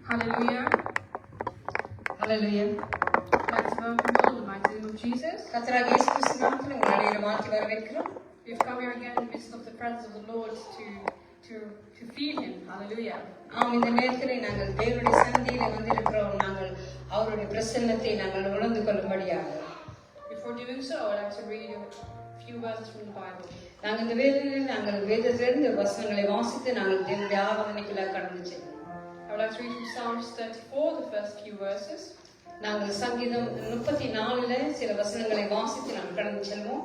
Hallelujah. Hallelujah. Let's welcome you all in the mighty name of Jesus. கர்த்தராகிய இயேசு கிறிஸ்து நாமத்தில் உங்களை அனைவரையும் வாழ்த்தி வரவேற்கிறோம். We've come here again in the midst of the presence of the Lord to feel Him. Hallelujah. ஆம், இந்த நேரத்திலே நாங்கள் தேவனுடைய சந்நிதியிலே வந்திருக்கிறோம். நாங்கள் அவருடைய பிரசன்னத்தை நாங்கள் உணர்ந்து கொள்ளும்படியாக. Before doing so, I would like to read a few verses from the Bible. நாங்கள் இந்த வேளையில் நாங்கள் வேதத்திலிருந்து வசனங்களை வாசித்து நாங்கள் தேவனுடைய ஆராதனைக்குள்ளாக கடந்து செல்வோம். I would like to read from Psalms 34, the first few verses. நாங்கள் சங்கீதம் 34 சில வசனங்களை வாசித்து நாங்கள் கடந்து செல்வோம்.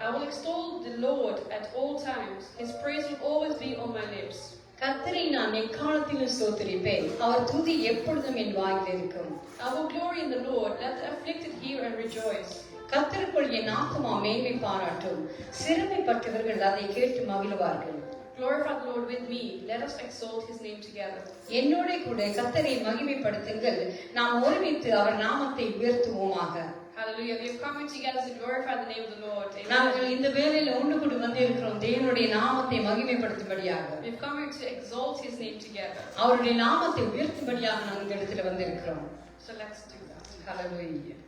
I will extol the Lord at all times. His praise will always be on my lips. கர்த்தரை நான் எக்காலத்திலும் ஸ்தோத்திரிப்பேன். அவர் துதி எப்பொழுதும் என் வாயில் இருக்கும். I will glory in the Lord. Let the afflicted hear and rejoice. கர்த்தருக்குள் என் ஆத்துமா மேன்மை பாராட்டும். சிறுமைப்பட்டவர்கள் அதை கேட்டு மகிழ்வார்கள். Glorify the Lord with me. Let us exalt His name together. என்னோட கூட கர்த்தரை மகிமைப்படுத்துங்கள். நாம் ஒருமித்து அவர் நாமத்தை உயர்த்துவோமாக. Hallelujah. We have come together to glorify the name of the Lord. நாங்கள் இந்த வேளையில ஒன்று கூடி வந்திருக்கிறோம் தேவனுடைய நாமத்தை மகிமைப்படுத்தும்படியாக. We have come here to exalt His name together. அவருடைய நாமத்தை உயர்த்தும்படியாக நாங்கள் இந்த இடத்துல வந்திருக்கிறோம். So let's do that. Hallelujah.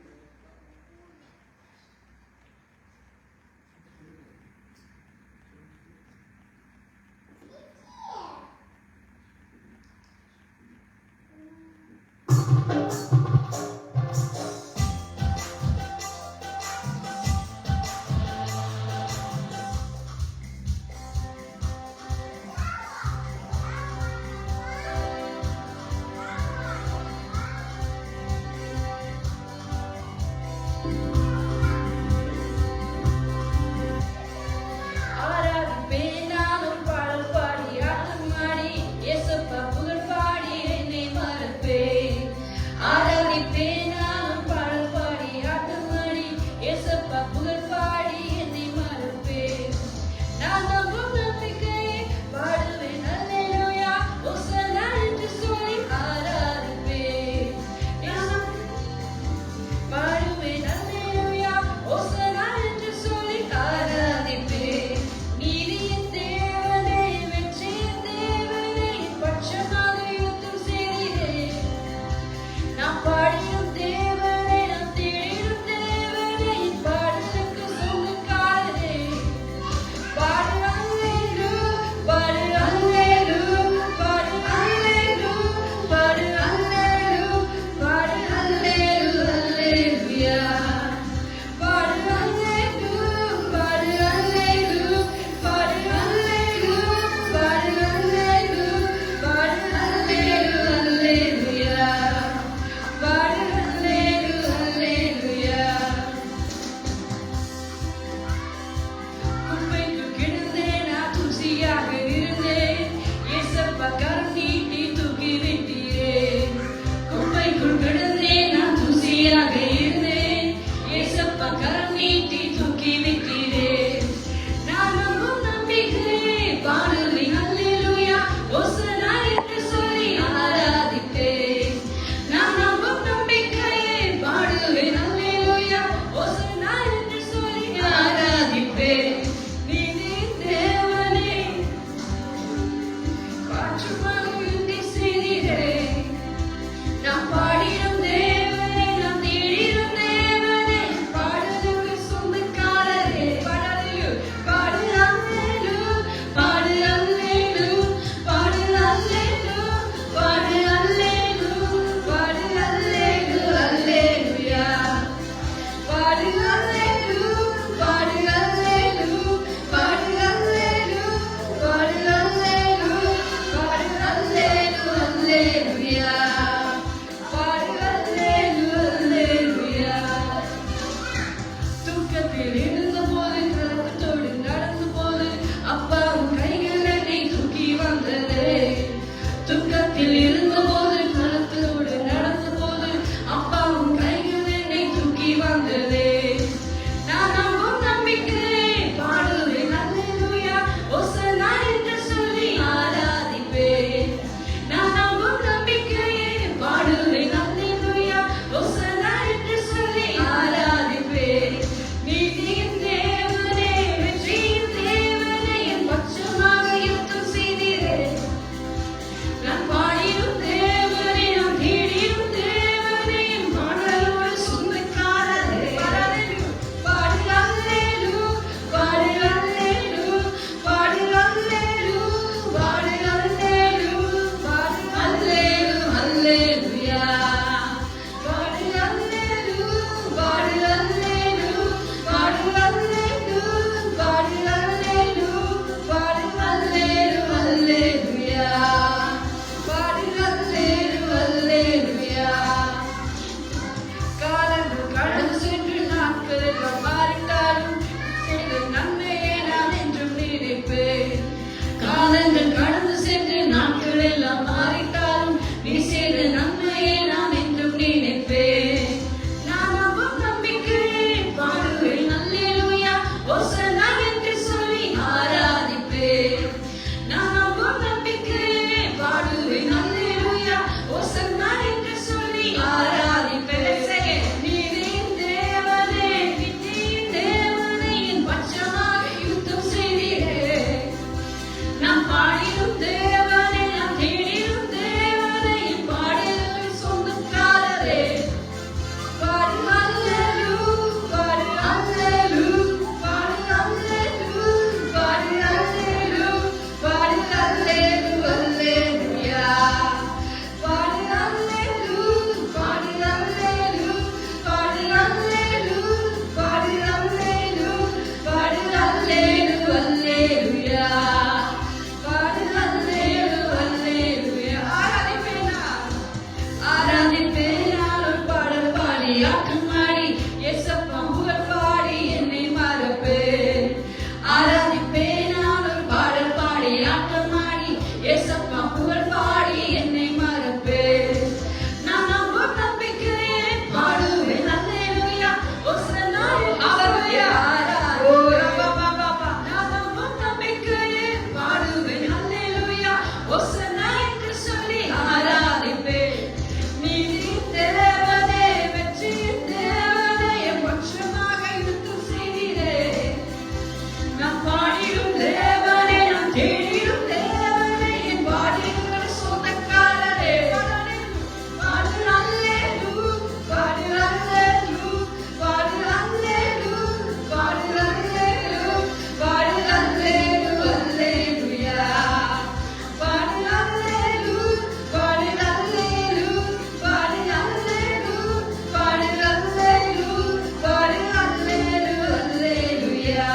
ஏசப்பா புகழ் பாடி என்னை மறப்பேன். நான் நம்பும் நம்பிக்கையை பாடுவேன். அல்லேலூயா. ஓசன்னா ஹalleluya. ஓ ரப்பா பாபா. நான் நம்பும் நம்பிக்கையை பாடுவேன். அல்லேலூயா. ஓசன்னா என்று சொல்லி ஆராதிப்பேன். நீதியின் தேவனே, வெற்றியின் தேவனே, என் பட்சமாக யுத்தம் செய்தீரே. நான் பாடிடும் தேவனே, நான் தேடிடும் தேவனே, என் பாடிடுகிற சொந்தக்காரரே. பாடு அல்லேலூயா, பாடு அல்லேலூயா, பாடு அல்லேலூயா, பாடு அல்லேலூயா, பாடு அல்லேலூயா, அல்லேலூயா. பாடு அல்லேலூயா, பாடு அல்லேலூயா, பாடு அல்லேலூயா, பாடு அல்லேலூயா, பாடு அல்லேலூயா, அல்லேலூயா.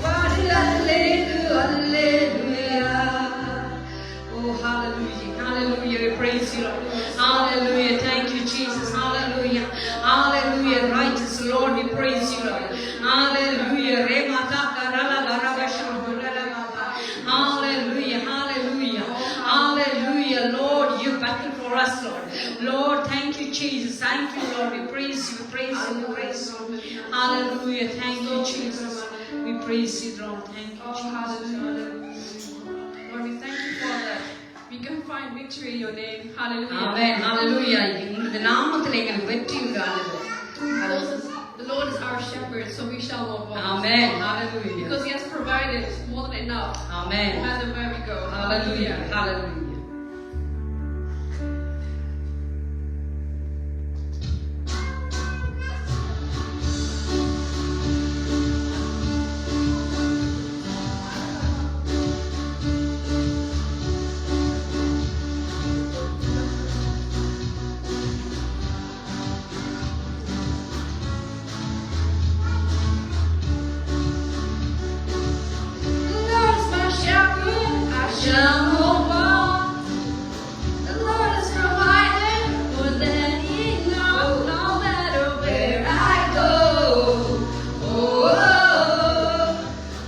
பாடு அல்லேலூயா, அல்லேலூயா. Oh, hallelujah, hallelujah, we praise you, Lord. Hallelujah, thank you, Jesus, hallelujah, hallelujah, righteous Lord, we praise you, Lord. Hallelujah, hallelujah, hallelujah, hallelujah, Lord, you battle for us, Lord. Lord, thank you, Jesus, thank you, Lord, we praise you, we praise you, we praise you. Hallelujah, thank you, Jesus, we praise you, Lord, thank you, Oh, Jesus. hallelujah. Lord, we thank you for that. We can find victory in your name. Hallelujah. Amen, hallelujah. இந்த நாமத்திலே எங்களுக்கு வெற்றி உண்டு, ஆண்டவரே. The Lord is our shepherd, so we shall not want. Amen, hallelujah. Because He has provided more than enough. Amen. No matter where we go. Hallelujah, hallelujah. The Lord is my shepherd, I shall not want. The Lord is provided more than enough, no matter where I go. Oh,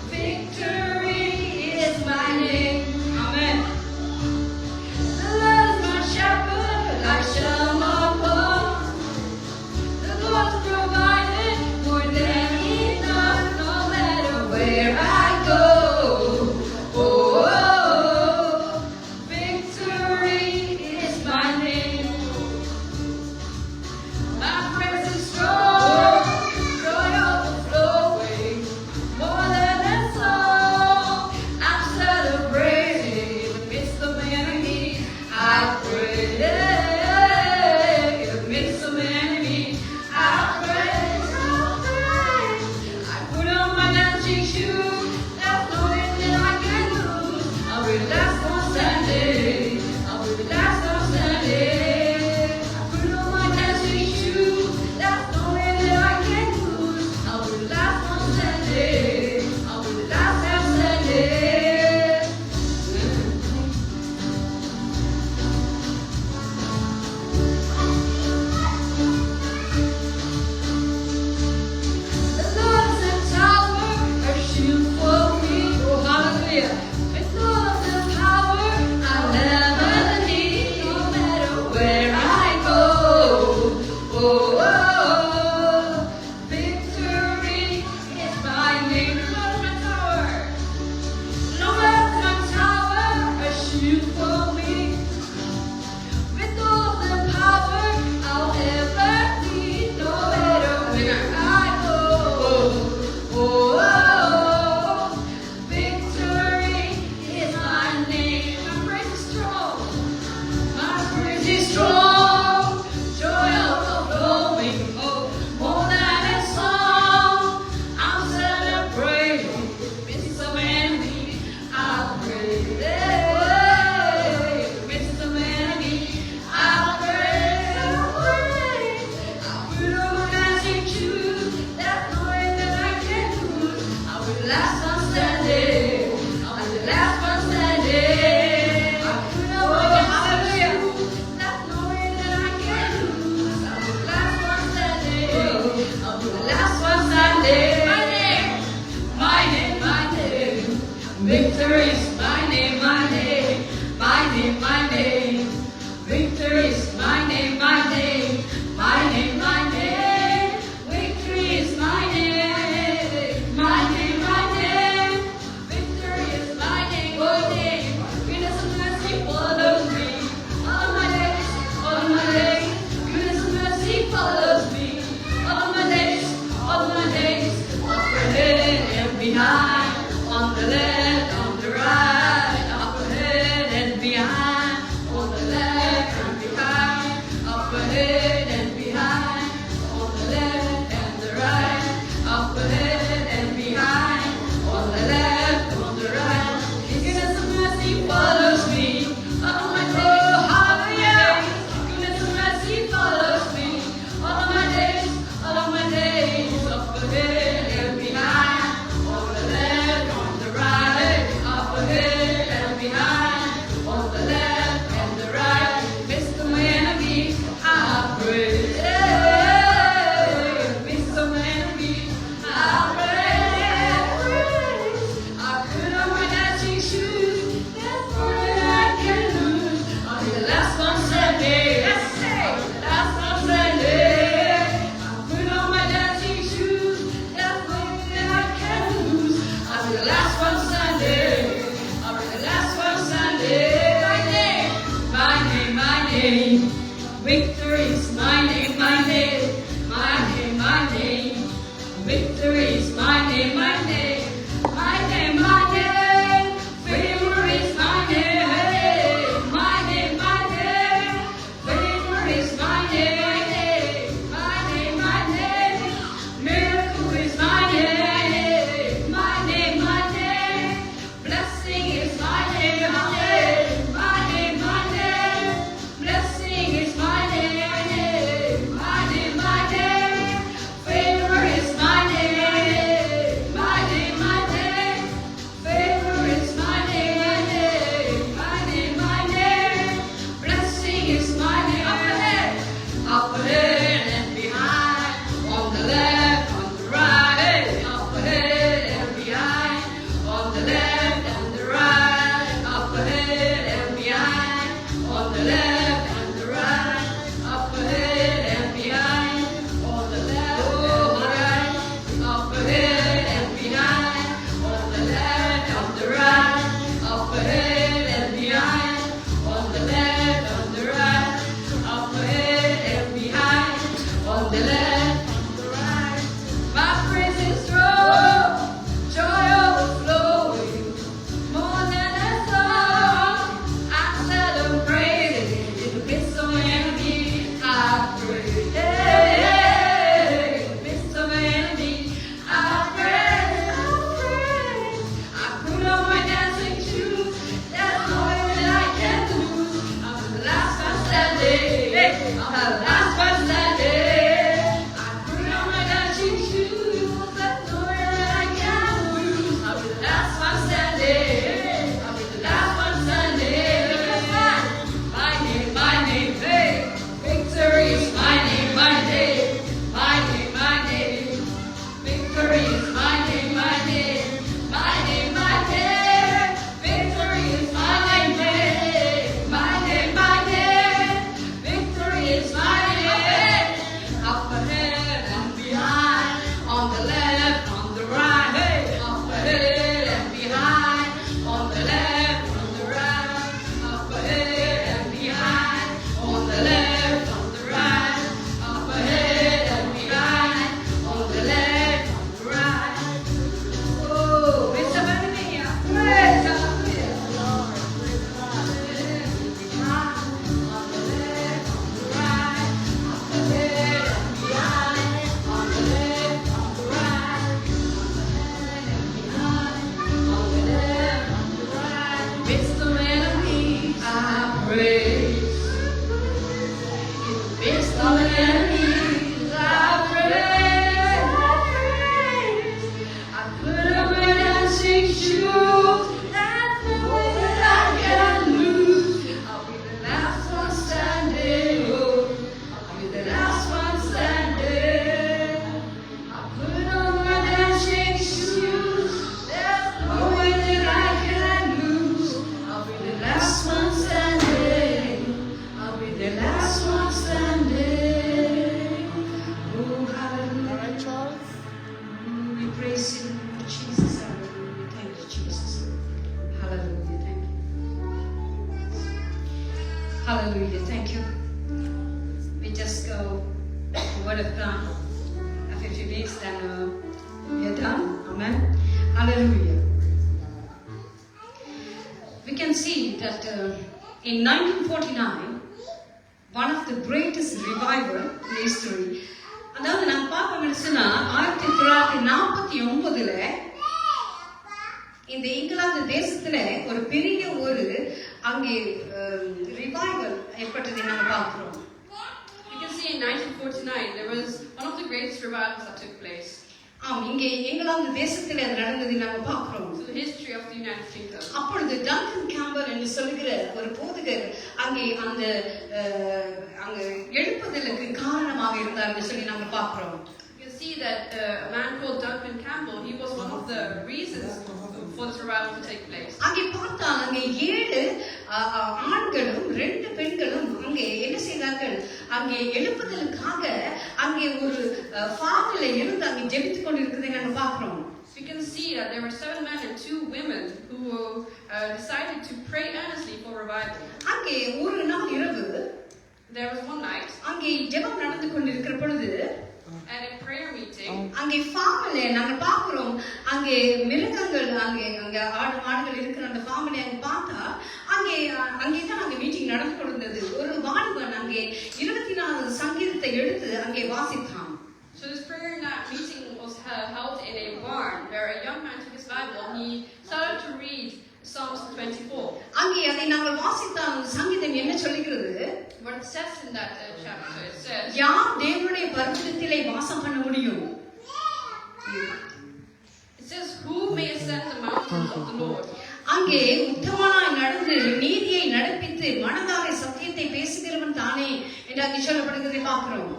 victory is my name. Amen. The Lord is my shepherd, I shall not want. The Lord is provided more than enough, no matter where I go. Oh, name, my name. Victory is my name, my name. My name, my name. Victory is my name. My name, my name. Victory is my name, oh name. Goodness and mercy follows me. All my days, all my days. Goodness and mercy follows me. All my days, all my days. Up ahead and behind. On the left, on the right. Up ahead and behind. On the left and behind. Up ahead and behind. On the left and the right. Up ahead and behind. On the left, on the right. Goodness and mercy follows me. All my days, hallelujah. Goodness and mercy follows me. All of my days, all of my days. Up ahead and behind. On the left, on the right. Up ahead and behind. On the left and the right. Mr. My enemy, I pray. Mr. My enemy, I pray. I put on my dancing shoes. That's more than I can lose. I'll be the last one Sunday. I'll be the last one Sunday. I put on my dancing shoes. That's more than I can lose. I'll be the last one Sunday. I'll be the last one Sunday. My name, my name, my name. Victory is my name, my name. My name, my name. Victory is my name, my name. My name, my name. Favor is my name. My name, my name. Favor is my name. My name, my name. Miracle is my name. My name, my name. Blessing is my name, my name. My name, my name. Blessing is my name. My name, my name. Favor is my name. My name, my name. Favor is my name. My name, my name. Blessing is my name. Up ahead and behind. On the left, on the right. Up ahead and behind. On the left and the right. Up ahead and behind. On the left and the right. Up ahead and behind. On the left and the right. Up ahead and behind. On the left and the right. Up ahead and behind. On the left and the right. Up ahead and behind. On the left and the right. My praise is strong. Joy overflowing. More than a song. I celebrate in the midst of my enemy. I pray. In the midst of my enemy. I pray. I put on my dancing shoes. There's no way that I can lose. I'm the last one standing. I'm the last one standing. I put on my dancing shoes. There's no way that I can lose. I'll be the last one standing. I'll be the last one standing. Because my name, my name, hey. Victory is my name, my name. My name, my name. Victory is my name, my name. My name, my name. Victory is my name. My name, my name. Victory is my name. Up ahead and behind. On the left, on the right. Hey. Up ahead and behind. On the left, on the right. Up ahead and behind. On the left, on the right. Up ahead and behind. On the left, on the right. Oh, it's a very praise, hallelujah. On the left, on the right. Up ahead and behind. On the left, on the right. Up ahead and behind. On the left, on the right. Midst of enemies, I praise. Midst of enemies, I praise. I put on my dancing shoes. That's the way that I can lose. I'll be the last one standing. Oh, I'll be the last one standing. I put on my dancing shoes. There's no way that I can lose. I'll be the last one standing. Hallelujah. Thank you. We just go the word of God. After a few weeks, then we are done. Amen. Hallelujah. We can see that in 1949, one of the greatest revival in history. அதாவது நான் பார்ப்போம்னு சொன்னா 1949ல இந்த இங்கிலாந்து தேசத்துல ஒரு பெரிய ஒரு அங்கே ரிவைவல் ஏற்பட்டதை நாம பார்க்கிறோம். You can see in 1949 there was one of the greatest revivals that took place. இங்கே இங்கிலாந்து தேசத்துல அது நடந்ததை நாம பார்க்கிறோம். So the history of the United Kingdom. அப்பொழுது டங்கன் கேம்பல் என்று சொல்லுகிற ஒரு போதகர் அங்கே அந்த அங்க எழுப்புதலுக்கு காரணமாக இருந்தார் என்று சொல்லி நாம பார்க்கிறோம். You can see that a man called Duncan Campbell, he was one of the reasons for this revival to take place. அங்கே பார்த்தால் அங்கே 7 ஆண்களும் 2 பெண்களும் அங்கே என்ன செய்தார்கள், அங்கே எழுப்புதலுக்காக அங்கே ஒரு ஃபார்ம்ல இருந்து அங்கே ஜெபித்துக் கொண்டிருக்கிறதை நாங்கள் பார்க்கிறோம். We can see that there were 7 men and 2 women who decided to pray earnestly for revival. அங்கே ஒரு நாள் இரவு there was one night அங்கே ஜெபம் நடந்து கொண்டிருக்கிற பொழுது at a prayer meeting அங்கே ஃபார்ம்ல நாங்க பார்க்கிறோம், அங்கே மிருகங்கள் அங்கே அங்கே ஆடுகள் இருக்கிற அந்த ஃபார்ம்ல அங்க பார்த்தா அங்கே தான் அங்கே மீட்டிங் நடந்து கொண்டிருந்தது. ஒரு வாலிபன் அங்கே 24 சங்கீதத்தை எடுத்து அங்கே வாசித்தான். So this prayer meeting was held in a barn where a young man took his Bible and he started to read Psalms 24. அங்கே அதை நாங்கள் வாசித்தால் சங்கீதம் என்ன சொல்லுகிறது? What it says in that chapter, it says, யார் தேவனுடைய பரிசுத்தத்திலே வாசம் பண்ண முடியும்? It says, who may ascend the mountains of the Lord? அங்கே உத்தமனாய் நடந்து நீதியை நடப்பித்து மனதாலே சத்தியத்தை பேசுகிறவன் தானே என்று அங்கே சொல்லப்படுகிறதை பார்க்கிறோம்.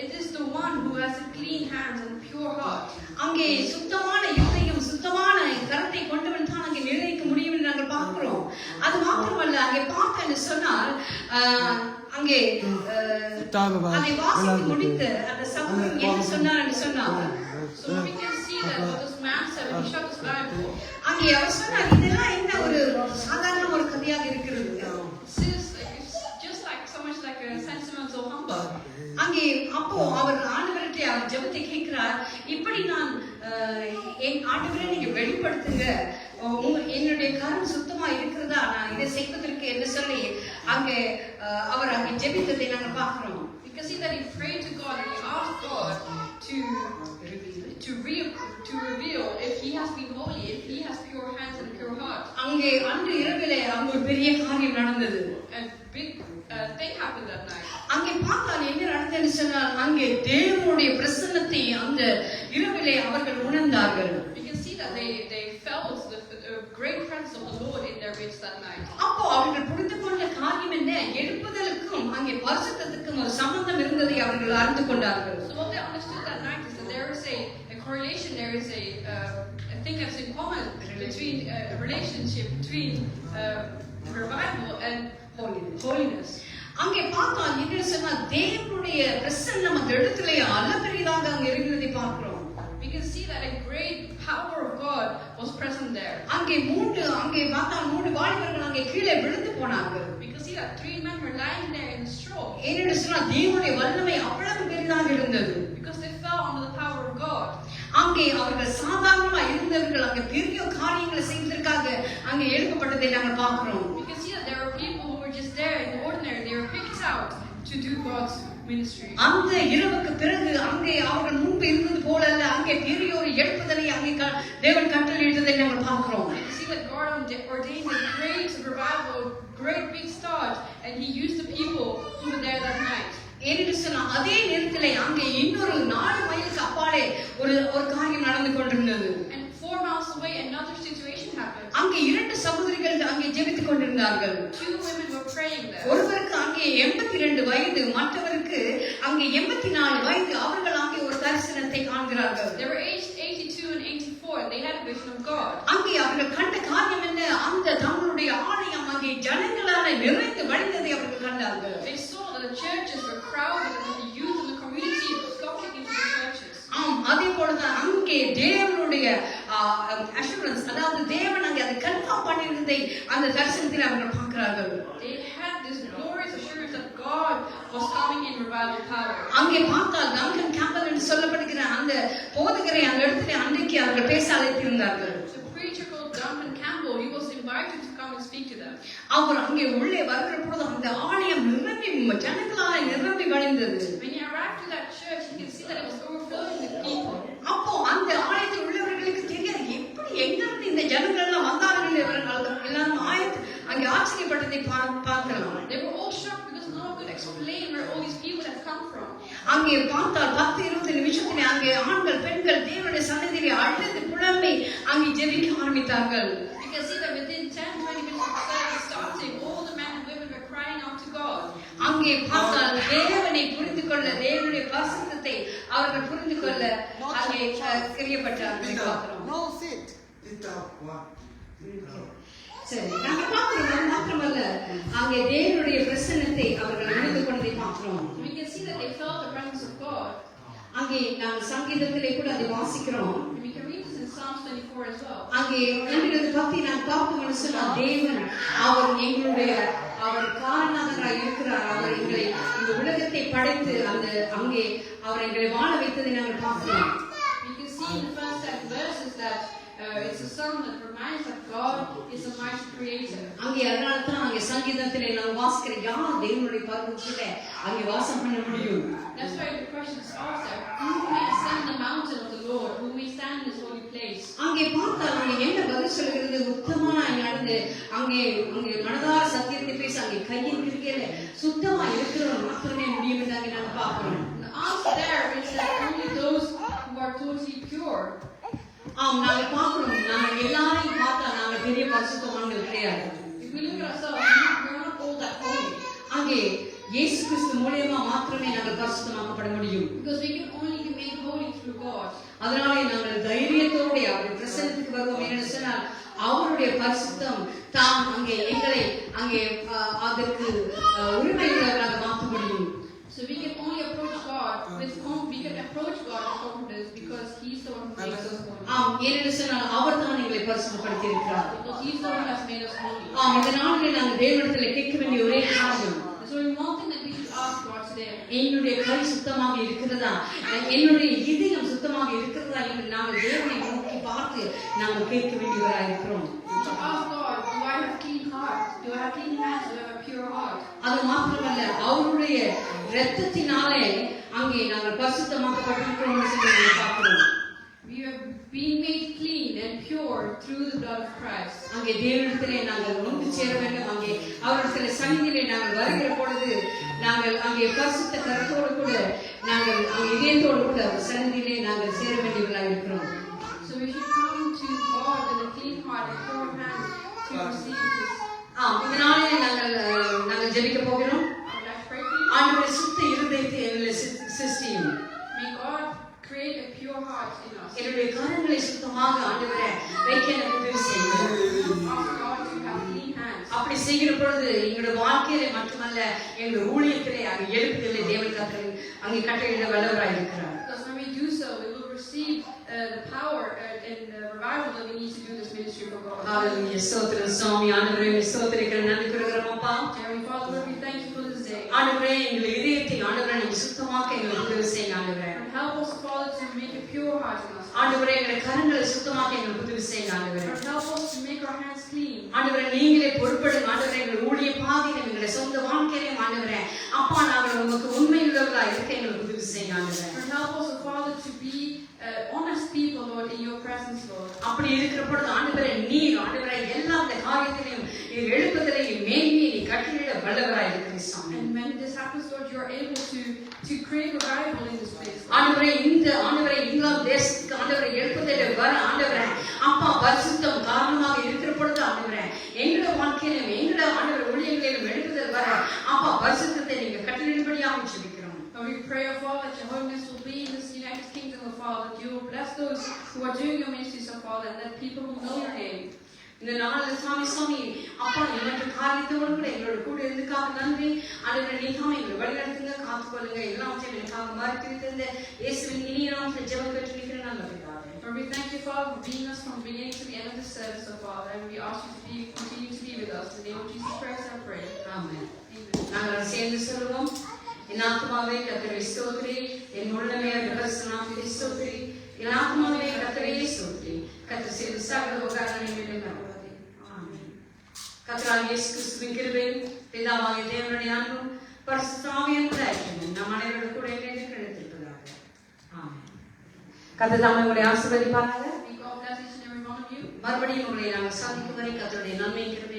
It is the one who has a clean hands and pure heart. அங்கே சுத்தமான இதயம் சுத்தமான கரத்தை கொண்டவன் தான் அங்கே நிலைக்க முடியும் என்று நாங்கள் பார்க்கிறோம். அது மாத்திரமல்ல, அங்கே பார்த்தேன்னு சொன்னால் அங்கே அதை வாசித்து முடித்த அந்த சகோதரன் என்ன சொன்னார் என்று சொன்னார். So we can see that what this man said when he shut his Bible. அங்கே அவர் சொன்னார், இதெல்லாம் என்ன ஒரு சாதாரண ஒரு கதையாக இருக்கிறது. It's just like so much like a sentimental humbug. அங்கே அப்போ அவர் ஆண்டவர்கிட்ட அவர் ஜெபத்தை கேட்கிறார், இப்படி நான் என் ஆண்டவரை நீங்க வெளிப்படுத்துங்க, என்னுடைய கரம் சுத்தமா இருக்கிறதா, நான் இதை செய்வதற்கு என்று சொல்லி அங்கே அவர் அங்கே ஜெபித்ததை நாங்கள் பார்க்கிறோம். You can see that he prayed to God and he asked God to reveal if he has been holy, if he has pure hands and pure heart. அங்கே அன்று இரவிலே அங்கே ஒரு பெரிய காரியம் நடந்தது. A big thing happened that night. அங்கே பார்த்தால் என்ன நடந்ததுன்னு சொன்னால், அங்கே தேவனுடைய பிரசன்னத்தை அந்த இரவிலே அவர்கள் உணர்ந்தார்கள். You can see that they felt the great presence of the Lord in their midst that night. அப்போ அவர்கள் புரிந்து கொண்ட காரியம் என்ன, எழுப்புதலுக்கும் அங்கே பரிசுத்தத்துக்கும் ஒரு சம்பந்தம் இருந்ததை அவர்கள் அறிந்து கொண்டார்கள். So what they understood that night is that there is a correlation, there is a thing that's in common between a relationship between revival and holiness. அங்கே பார்த்தால் என்ன சொன்னால், தேவனுடைய பிரசன்னம் அந்த இடத்திலே அளப்பரியதாக அங்கே இருக்கிறதை பார்க்கிறோம். We can see that a great power of God was present there. அங்கே பார்த்தால் 3 வாலிபர்கள் அங்கே கீழே விழுந்து போனார்கள். We can see that 3 men were lying there in the straw. ஏனென்று சொன்னால் தேவனுடைய வல்லமை அவ்வளவு பெரிதாக இருந்தது. Because they fell under the power of God. அங்கே அவர்கள் சாதாரணமாக இருந்தவர்கள் அங்கே பெரிய காரியங்களை செய்வதற்காக அங்கே எழுப்பப்பட்டதை நாங்கள் பார்க்கிறோம். We can see that there were people who were just there in the ordinary. They were picked out to do God's ministry. அந்த இரவுக்கு பிறகு அங்கே அவர்கள் முன்பு இருந்தது போல அல்ல, அங்கே பெரிய ஒரு எழுப்புதலை அங்கே தேவன் கட்டளையிட்டதை நாங்கள் பார்க்கிறோம். We see that God ordained a great revival, great big start, and He used the people who were there that night. ஏனென்று சொன்னால் அதே நேரத்திலே அங்கே இன்னொரு 4 மைலுக்கு அப்பாலே ஒரு காரியம் நடந்து கொண்டிருந்தது. And 4 miles away another situation happened. அங்கே 2 சகோதரிகள் அங்கே ஜெபித்துக் கொண்டிருந்தார்கள். 2 women were praying there. ஒருவருக்கு அங்கே 82 வயது, மற்றவருக்கு அங்கே 84 வயது. அவர்கள் அங்கே ஒரு தரிசனத்தை காண்கிறார்கள். They were aged 82 and 84 and they had a vision of God. அங்கே அவர்கள் கண்ட காரியம் என்ன, அந்த தங்களுடைய ஆலயம் அங்கே ஜனங்களால் நிறைந்து வழிந்ததை அவர்கள் கண்டார்கள். They saw that the churches were crowded and the youth in the community were flocking into the churches. அதே போலதான் அங்கே தேவனுடைய அஷூரன்ஸ், அதாவது தேவன் அங்கே அதை கன்ஃபார்ம் பண்ணியிருந்ததை அந்த தரிசனத்தில் அவர்கள் பார்க்கிறார்கள். They had this glorious was coming in revival power. அங்கே பார்த்தால் டங்கன் கேம்பல் என்று சொல்லப்படுகிற அந்த போதகரை அந்த இடத்துல அன்றைக்கு அவர்கள் பேச அழைத்திருந்தார்கள். So preacher called Duncan Campbell, he was invited to come and speak to them. அவர் அங்கே உள்ளே வருகிற பொழுது அந்த ஆலயம் நிரம்பி ஜனங்களால் நிரம்பி வழிந்தது. When he arrived to that church, you can see that it was overflowing with people. அப்போ அந்த ஆலயத்தில் உள்ளவர்களுக்கு தெரியாது எப்படி எங்கிருந்து இந்த ஜனங்கள் எல்லாம் வந்தார்கள் எல்லாரும் அங்கே ஆச்சரியப்பட்டதை பார்க்கலாம். They were all shocked because no one could explain where all these people had come from. அங்கே பார்த்தால் 10-20 நிமிஷத்திலே அங்கே ஆண்கள் பெண்கள் தேவனுடைய சன்னதியிலே அழுது புலம்பி அங்கே ஜெபிக்க ஆரம்பித்தார்கள். You can see that within 10-20 minutes of service starting, all the men and women were crying out to God. அங்கே பார்த்தால் தேவனை புரிந்து கொள்ள தேவனுடைய பரிசுத்தத்தை அவர்கள் புரிந்து கொள்ள அங்கே கிரியப்பட்டார்கள். No, sit. சரி, நாங்க பார்க்கிறோம் மாத்திரமல்ல அங்கே தேவனுடைய பிரசன்னத்தை அவர்கள் உணர்ந்து கொண்டதை பார்க்கிறோம். We can see that they felt the presence of God. அங்கே நாங்கள் சங்கீதத்திலே கூட அதை வாசிக்கிறோம். We can read this in Psalms 24 as well. அங்கே எங்களுடைய பக்தி நான் பார்த்தோம்னு சொன்னா தேவன் அவர் காரணராக இருக்கிறார். அவர் எங்களை இந்த உலகத்தை படைத்து அங்கே அவர் எங்களை வாழ வைத்ததை நாங்கள் பார்க்கிறோம். We can see in the first 10 verses that it's a song that reminds that God is a mighty creator. அங்கே அதனால தான் அங்கே சங்கீதத்திலே நான் வாசிக்கிற யார் தேவனுடைய பர்வதத்திலே அங்கே வாசம் பண்ண முடியும்? That's why the question is asked there, who may ascend the mountain of the Lord, who may stand in his holy place? அங்கே பார்த்தால் அங்கே என்ன பதில் சொல்கிறது? உத்தமனாய் நடந்து அங்கே மனதார சத்தியத்தை பேச அங்கே கையின் கிரிக்கையில சுத்தமா இருக்கிறவன் மாத்திரமே முடியும் என்று அங்கே நாங்கள் பார்க்கிறோம். The answer there is that only those who are totally pure. நாங்கள் பார்க்கிறோம். நாங்கள் எல்லாரையும் பார்த்தா நாங்கள் பெரிய பரிசுத்தவான்கள் கிடையாது. If we look at ourselves, we're not all that holy. அங்கே இயேசு கிறிஸ்து மூலமா மாத்திரமே நாங்கள் பரிசுத்தமாக்கப்பட முடியும். Because we can only be made holy through God. அதனாலே நாங்கள் தைரியத்தோடு அவருடைய பிரசன்னத்துக்கு வருவோம். என்று சொன்னால் அவருடைய பரிசுத்தம் தாம் அங்கே எங்களை அங்கே அதற்கு உரிமை உள்ளவர்களாக மாற்ற முடியும். So we can only approach God with confidence because He's the one who makes us holy. என்று சொன்னால் அவர் தான் எங்களை பரிசுத்தப்படுத்தி இருக்கிறார். Because He's the one who has made us holy. இந்த நாளில் நாங்கள் தேவனிடத்தில் கேட்க வேண்டிய ஒரே காரியம், There's only one thing that we should ask God today. என்னுடைய கை சுத்தமாக இருக்கிறதா, என்னுடைய இதயம் சுத்தமாக இருக்கிறதா என்று நாங்கள் தேவனை நோக்கி பார்த்து நாங்கள் கேட்க வேண்டியவராக இருக்கிறோம். We should ask God, do I have clean heart? Do I have clean hands? Do I have a pure heart? அது மாத்திரமல்ல அவருடைய இரத்தத்தினாலே அங்கே நாங்கள் பரிசுத்தமாக்கப்பட்டிருக்கிறோம் என்று சொல்லி நாங்கள் பார்க்கிறோம். We have been made clean and pure through the blood of Christ. அங்கே தேவனிடத்திலே நாங்கள் ஒன்று சேர வேண்டும். அங்கே அவருடைய சந்நிதியிலே நாங்கள் வருகிற பொழுது நாங்கள் அங்கே பரிசுத்த கரத்தோடு கூட நாங்கள் அங்கே இதயத்தோடு கூட சந்நிதியிலே நாங்கள் சேர வேண்டியவர்களாக இருக்கிறோம். So we should come to God with a clean heart and pure hands to receive this. இந்த நாளிலே நாங்கள் ஜெபிக்க போகிறோம். ஆண்டவரே சுத்த இருதயத்தை எங்களை சிருஷ்டியும். May God create a pure heart in us. என்னுடைய கரங்களை சுத்தமாக ஆண்டவரே வைக்க எனக்கு உதவி செய்யுங்க. Ask God to have clean hands. அப்படி செய்கிற பொழுது எங்களுடைய வாழ்க்கையிலே மட்டுமல்ல எங்களுடைய ஊழியத்திலே அங்கே எழுப்புதலை தேவன் அங்கே கட்டளையிட வல்லவராய் இருக்கிறார். Because when we do so, we will receive the power and the revival that we need to do this ministry for God. ஹalleluya. ஸ்தோத்திரம் சுவாமி. ஆண்டவரே ஸ்தோத்திரிக்கிற நன்றி கூறுகிறோம் அப்பா. Heavenly Father, Lord, we thank you for this day. ஆண்டவரே எங்கள் இதயத்தை ஆண்டவரே நீங்க சுத்தமாக்க எங்களுக்கு உதவி செய்யுங்க ஆண்டவரே. And help us, Father, to make a pure heart in us. ஆண்டவரே எங்கள் கரங்களை சுத்தமாக்க எங்களுக்கு உதவி செய்யுங்க ஆண்டவரே. And help us to make our hands clean. ஆண்டவரே நீங்களே பொறுப்படுங்க ஆண்டவரே. எங்கள் ஊழிய பாதையில எங்களுடைய சொந்த வாழ்க்கையிலும் ஆண்டவரே அப்பா நாங்கள் உங்களுக்கு உண்மையுள்ளவர்களாக இருக்க எங்களுக்கு உதவி செய்யுங்க ஆண்டவரே. And help us, Father, to be honest people, Lord, in your presence, Lord. அப்படி இருக்கிற பொழுது ஆண்டவரே நீர் ஆண்டவரே எல்லா காரியத்திலையும் எழுப்புதலையும் மேன்மையை நீ கட்டளையிட வல்லவராய் இருக்கிறீர் சாமி. And when this happens, Lord, you are able to create revival in this place. ஆண்டவரே இங்கிலாந்து தேசத்துக்கு ஆண்டவரே எழுப்புதலை வர ஆண்டவரே அப்பா பரிசுத்தம் காரணமாக இருக்கிற பொழுது ஆண்டவரே எங்களோட வாழ்க்கையிலும் எங்களோட ஆண்டவரே ஊழியங்களிலும் எழுப்புதல் வர அப்பா பரிசுத்தத்தை நீங்க கட்டளையிடும்படியாக ஜெபிக்கிறோம். And we pray, Father, that your holiness will be in this United Kingdom, Father. That you will bless those who are doing your ministries, Father, and that people will know your name. இந்த நாளில் சுவாமி அப்பா எங்களோட காரியத்தோடு கூட எங்களோட கூட இருந்துக்காக நன்றி. ஆண்டவரே நீங்க எங்களை வழிநடத்துங்க, காத்துக்கொள்ளுங்க. எல்லாவற்றையும் எனக்காக மறைத்திருந்த இயேசுவின் இனிய நாமத்தில் ஜெபம் கேட்டு நல்ல பிதாவே. Lord, we thank you, Father, for being us from beginning to the end of the service, Father, and we ask you to continue to be with us. In the name of Jesus Christ, I pray. Amen. Amen. நாங்கள் சேர்ந்து சொல்லுவோம். என் ஆத்மாவே கர்த்தரை ஸ்தோத்திரி, என் உள்ளமே அவருடைய பரிசுத்த நாமத்தை ஸ்தோத்திரி, என் ஆத்மாவே கர்த்தரை ஸ்தோத்திரி, கர்த்தர் செய்த சகல உபகாரங்களை மறவாதே. ஆமென். கர்த்தராகிய இயேசு கிறிஸ்துவின் கிருபையும் பிதாவாகிய தேவனுடைய அன்பும் பரிசுத்த ஆவியின் ஐக்கியமும் நம் அனைவரோடு கூட இணைந்து கிடைத்திருப்பதாக. ஆமென். கர்த்தர் தாமே உங்களை ஆசீர்வதிப்பாராக. May God bless each and every one of you. மறுபடியும் உங்களை நாங்கள் சந்திக்கும் வரை கர்த்தருடைய நன்மை கிருபை